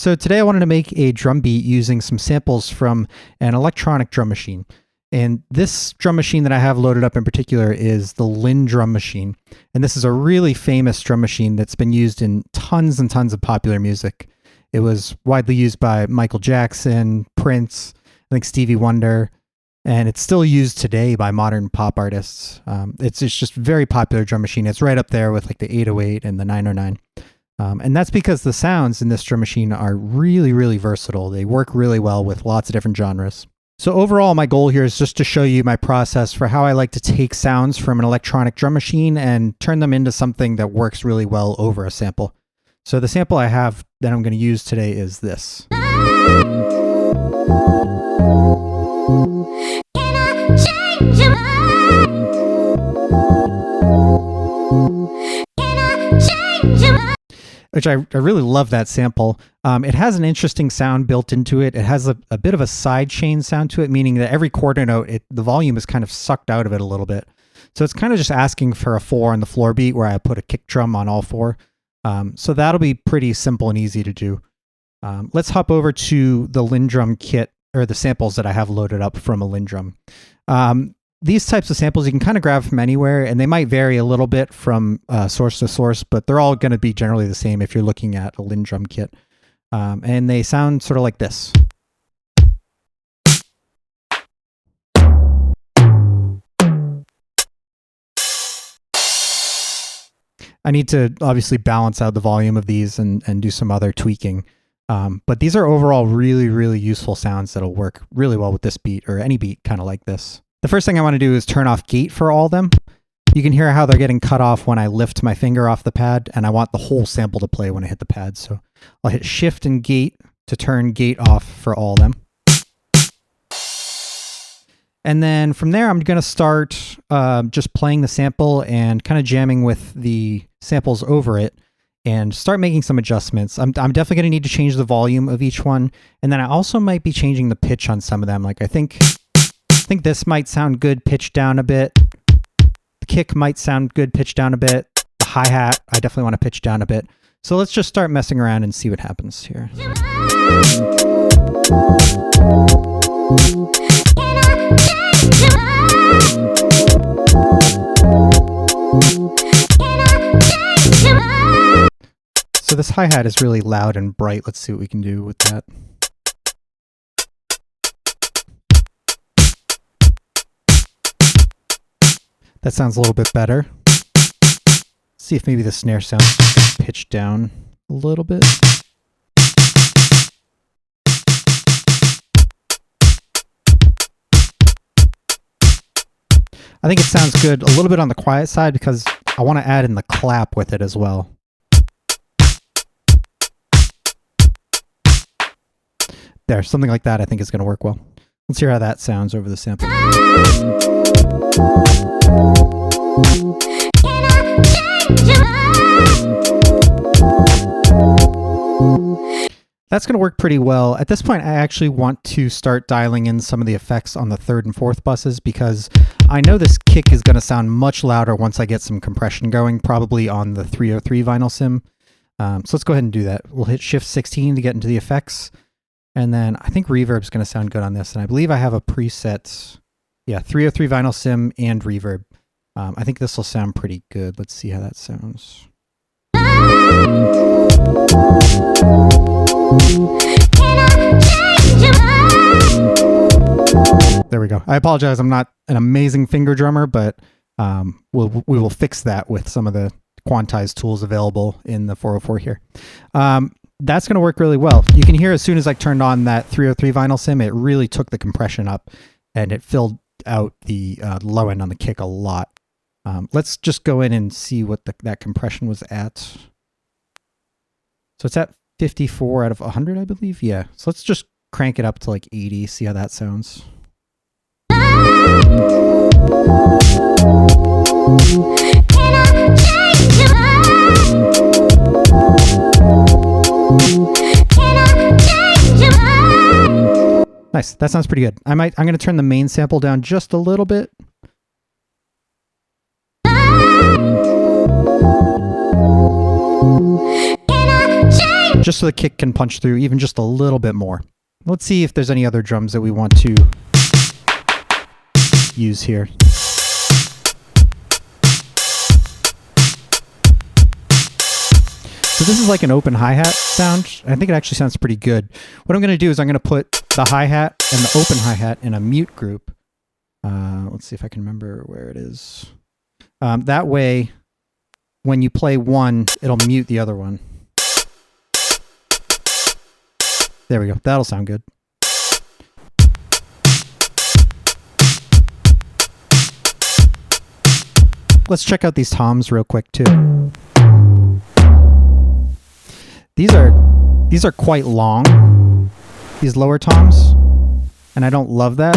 So today I wanted to make a drum beat using some samples from an electronic drum machine. And this drum machine that I have loaded up in particular is the Linn drum machine. And this is a really famous drum machine that's been used in tons and tons of popular music. It was widely used by Michael Jackson, Prince, I think Stevie Wonder, and it's still used today by modern pop artists. It's just a very popular drum machine. It's right up there with like the 808 and the 909. And that's because the sounds in this drum machine are really, really versatile. They work really well with lots of different genres. So overall, my goal here is just to show you my process for how I like to take sounds from an electronic drum machine and turn them into something that works really well over a sample. So the sample I have that I'm going to use today is this. Which I really love that sample. It has an interesting sound built into it. It has a bit of a side chain sound to it, meaning that every quarter note, the volume is kind of sucked out of it a little bit. So it's kind of just asking for a 4 on the floor beat where I put a kick drum on all 4. So that'll be pretty simple and easy to do. Let's hop over to the Linn drum kit, or the samples that I have loaded up from a Linn drum. These types of samples you can kind of grab from anywhere, and they might vary a little bit from source to source, but they're all going to be generally the same if you're looking at a Linn drum kit. And they sound sort of like this. I need to obviously balance out the volume of these and do some other tweaking. But these are overall really, really useful sounds that'll work really well with this beat or any beat kind of like this. The first thing I want to do is turn off gate for all of them. You can hear how they're getting cut off when I lift my finger off the pad, and I want the whole sample to play when I hit the pad. So I'll hit shift and gate to turn gate off for all of them. And then from there, I'm going to start just playing the sample and kind of jamming with the samples over it and start making some adjustments. I'm definitely going to need to change the volume of each one. And then I also might be changing the pitch on some of them. Like I think this might sound good pitched down a bit. The kick might sound good pitched down a bit. The hi-hat, I definitely want to pitch down a bit. So let's just start messing around and see what happens here. So this hi-hat is really loud and bright. Let's see what we can do with that. That sounds a little bit better. See if maybe the snare sounds pitched down a little bit. I think it sounds good a little bit on the quiet side because I want to add in the clap with it as well. There, something like that I think is going to work well. Let's hear how that sounds over the sample. That's going to work pretty well. At this point, I actually want to start dialing in some of the effects on the 3rd and 4th buses because I know this kick is going to sound much louder once I get some compression going, probably on the 303 vinyl sim. So let's go ahead and do that. We'll hit Shift 16 to get into the effects. And then I think reverb is going to sound good on this. And I believe I have a preset, 303 vinyl sim and reverb. I think this will sound pretty good. Let's see how that sounds. There we go. I apologize. I'm not an amazing finger drummer, but we will fix that with some of the quantized tools available in the 404 here. That's going to work really well. You can hear as soon as I turned on that 303 vinyl sim, it really took the compression up and it filled out the low end on the kick a lot. Let's just go in and see what that compression was at. So it's at 54 out of 100, I believe. Yeah. So let's just crank it up to like 80, see how that sounds. Nice. That sounds pretty good. I'm going to turn the main sample down just a little bit. just so the kick can punch through even just a little bit more. Let's see if there's any other drums that we want to use here. So this is like an open hi-hat sound. I think it actually sounds pretty good. What I'm going to do is I'm going to put the hi-hat and the open hi-hat in a mute group. Let's see if I can remember where it is. That way, when you play one, it'll mute the other one. There we go. That'll sound good. Let's check out these toms real quick too. These are quite long, these lower toms, and I don't love that.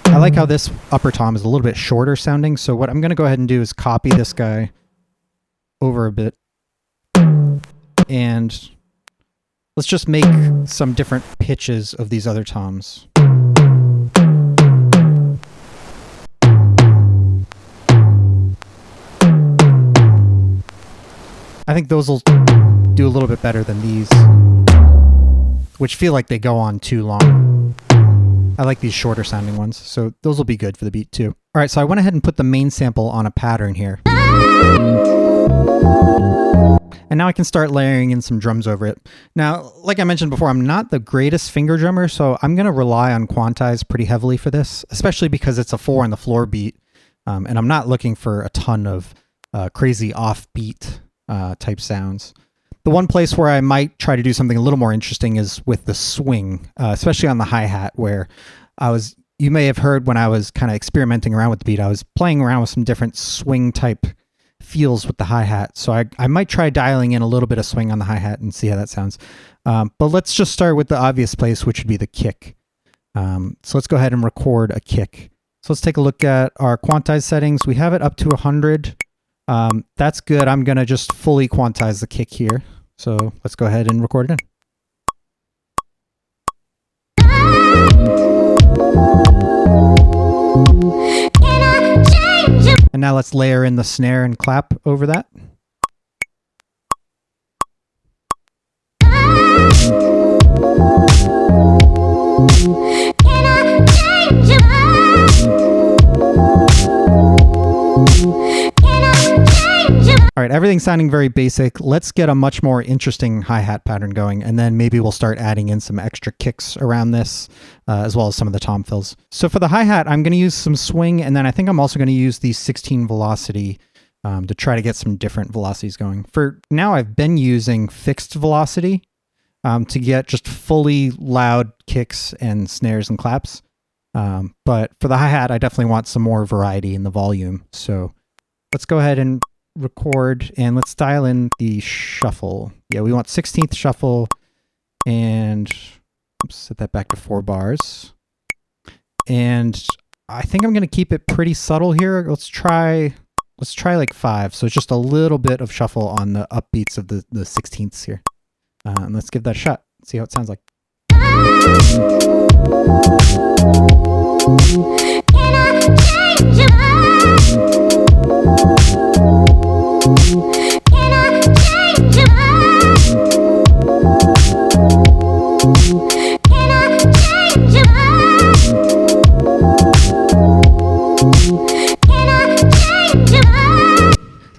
I like how this upper tom is a little bit shorter sounding, so what I'm going to go ahead and do is copy this guy over a bit, and let's just make some different pitches of these other toms. I think those will do a little bit better than these, which feel like they go on too long. I like these shorter sounding ones, so those will be good for the beat too. All right, so I went ahead and put the main sample on a pattern here. And now I can start layering in some drums over it. Now, like I mentioned before, I'm not the greatest finger drummer, so I'm going to rely on quantize pretty heavily for this, especially because it's a 4 on the floor beat, and I'm not looking for a ton of crazy offbeat type sounds. The one place where I might try to do something a little more interesting is with the swing, especially on the hi-hat, where you may have heard when I was kind of experimenting around with the beat, I was playing around with some different swing type feels with the hi-hat. So I might try dialing in a little bit of swing on the hi-hat and see how that sounds. But let's just start with the obvious place, which would be the kick. So let's go ahead and record a kick. So let's take a look at our quantize settings. We have it up to 100. That's good. I'm going to just fully quantize the kick here. So let's go ahead and record it in. And now let's layer in the snare and clap over that. All right, everything's sounding very basic. Let's get a much more interesting hi-hat pattern going, and then maybe we'll start adding in some extra kicks around this, as well as some of the tom fills. So for the hi-hat, I'm going to use some swing, and then I think I'm also going to use the 16 velocity to try to get some different velocities going. For now, I've been using fixed velocity to get just fully loud kicks and snares and claps. But for the hi-hat, I definitely want some more variety in the volume. So let's go ahead and record, and let's dial in the shuffle. Yeah, we want 16th shuffle, and set that back to 4 bars. And I think I'm going to keep it pretty subtle here. Let's try like 5. So it's just a little bit of shuffle on the upbeats of the 16ths here. And let's give that a shot. See how it sounds like.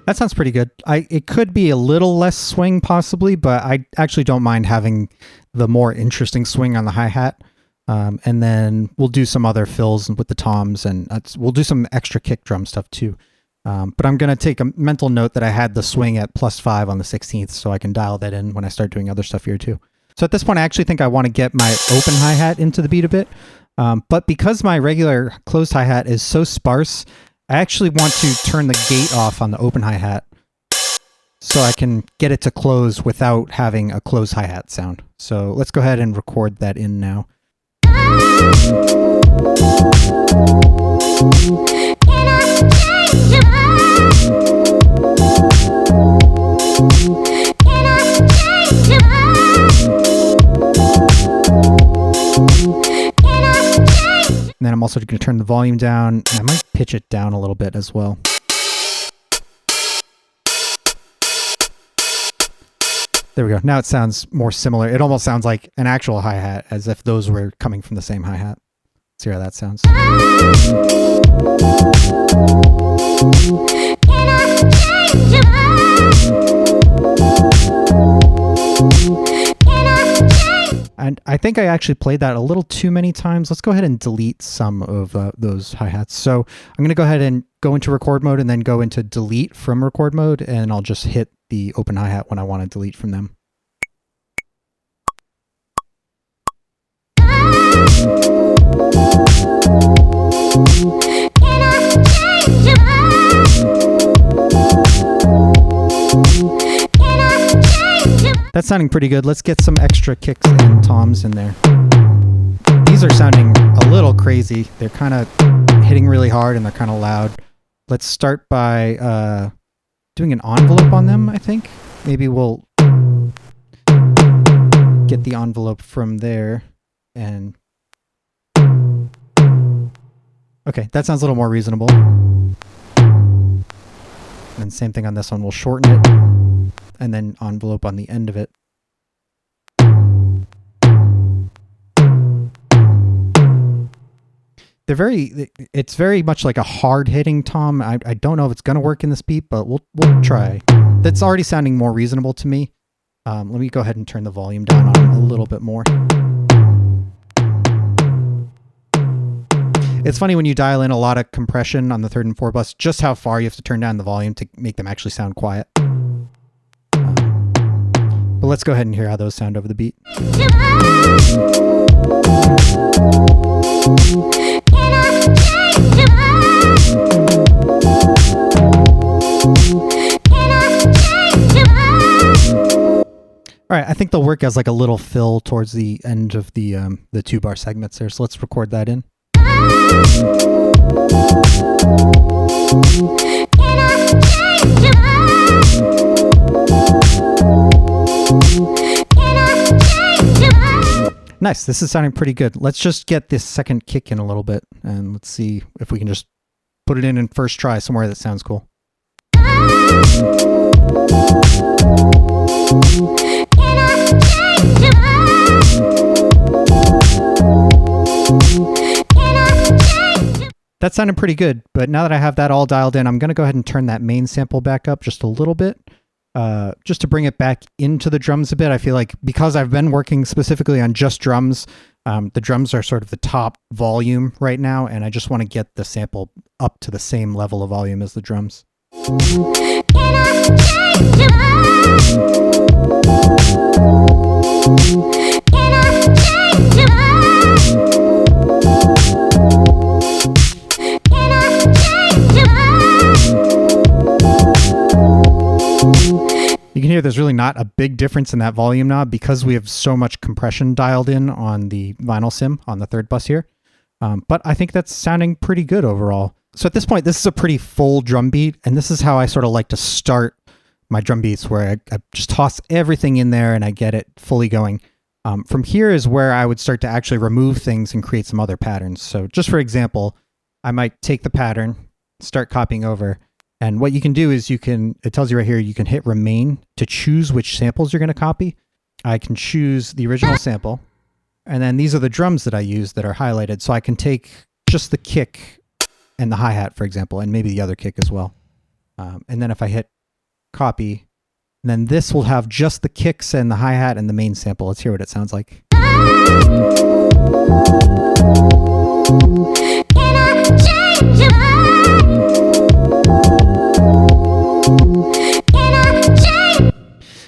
That sounds pretty good. It could be a little less swing possibly, but I actually don't mind having the more interesting swing on the hi-hat. And then we'll do some other fills with the toms, and we'll do some extra kick drum stuff too. But I'm going to take a mental note that I had the swing at +5 on the 16th, so I can dial that in when I start doing other stuff here too. So at this point, I actually think I want to get my open hi-hat into the beat a bit. But because my regular closed hi-hat is so sparse, I actually want to turn the gate off on the open hi-hat so I can get it to close without having a closed hi-hat sound. So let's go ahead and record that in now. And then I'm also going to turn the volume down, and I might pitch it down a little bit as well. There we go. Now it sounds more similar. It almost sounds like an actual hi-hat, as if those were coming from the same hi-hat. Let's hear how that sounds. And I think I actually played that a little too many times. Let's go ahead and delete some of those hi-hats. So I'm going to go ahead and go into record mode and then go into delete from record mode, and I'll just hit the open hi-hat when I want to delete from them. That's sounding pretty good. Let's get some extra kicks and toms in there. These are sounding a little crazy. They're kind of hitting really hard and they're kind of loud. Let's start by doing an envelope on them, I think. Maybe we'll get the envelope from there and... Okay, that sounds a little more reasonable. And then same thing on this one. We'll shorten it and then envelope on the end of it. It's very much like a hard hitting tom. I don't know if it's going to work in this beat, but we'll try. That's already sounding more reasonable to me. Let me go ahead and turn the volume down on it a little bit more. It's funny when you dial in a lot of compression on the 3rd and 4th bus, just how far you have to turn down the volume to make them actually sound quiet. But let's go ahead and hear how those sound over the beat. All right, I think they'll work as like a little fill towards the end of the 2-bar segments there. So let's record that in. Nice, this is sounding pretty good. Let's just get this second kick in a little bit and let's see if we can just put it in first try somewhere that sounds cool. That sounded pretty good, but now that I have that all dialed in, I'm going to go ahead and turn that main sample back up just a little bit, just to bring it back into the drums a bit. I feel like because I've been working specifically on just drums, the drums are sort of the top volume right now, and I just want to get the sample up to the same level of volume as the drums. You can hear there's really not a big difference in that volume knob because we have so much compression dialed in on the vinyl sim on the 3rd bus here. But I think that's sounding pretty good overall. So at this point, this is a pretty full drum beat, and this is how I sort of like to start my drum beats, where I just toss everything in there and I get it fully going. From here is where I would start to actually remove things and create some other patterns. So just for example, I might take the pattern, start copying over, and what you can do is it tells you right here, you can hit remain to choose which samples you're going to copy. I can choose the original sample, and then these are the drums that I use that are highlighted. So I can take just the kick and the hi-hat, for example, and maybe the other kick as well. And then if I hit copy, then this will have just the kicks and the hi-hat and the main sample. Let's hear what it sounds like.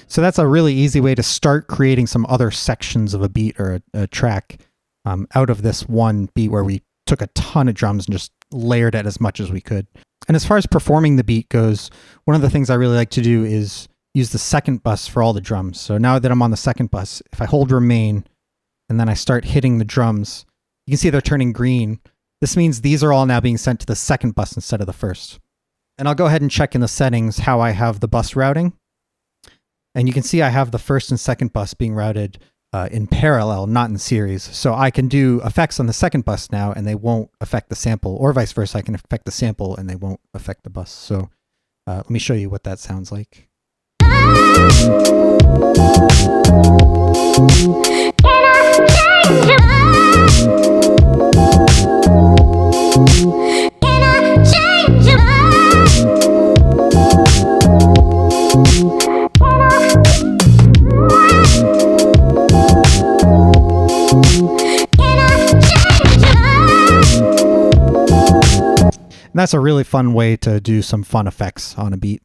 So that's a really easy way to start creating some other sections of a beat or a track out of this one beat where we took a ton of drums and just layered it as much as we could. And as far as performing the beat goes, one of the things I really like to do is use the 2nd bus for all the drums. So now that I'm on the 2nd bus, if I hold remain and then I start hitting the drums, you can see they're turning green. This means these are all now being sent to the 2nd bus instead of the 1st. And I'll go ahead and check in the settings how I have the bus routing. And you can see I have the 1st and 2nd bus being routed in parallel, not in series. So I can do effects on the 2nd bus now and they won't affect the sample, or vice versa. I can affect the sample and they won't affect the bus. So let me show you what that sounds like. And that's a really fun way to do some fun effects on a beat.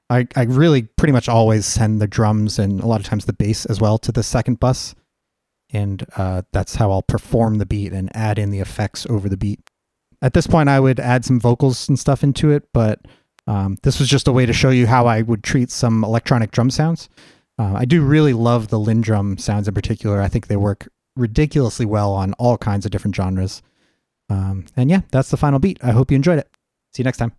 I really pretty much always send the drums and a lot of times the bass as well to the second bus. And that's how I'll perform the beat and add in the effects over the beat. At this point, I would add some vocals and stuff into it, but this was just a way to show you how I would treat some electronic drum sounds. I do really love the Linn drum sounds in particular. I think they work ridiculously well on all kinds of different genres. And yeah, that's the final beat. I hope you enjoyed it. See you next time.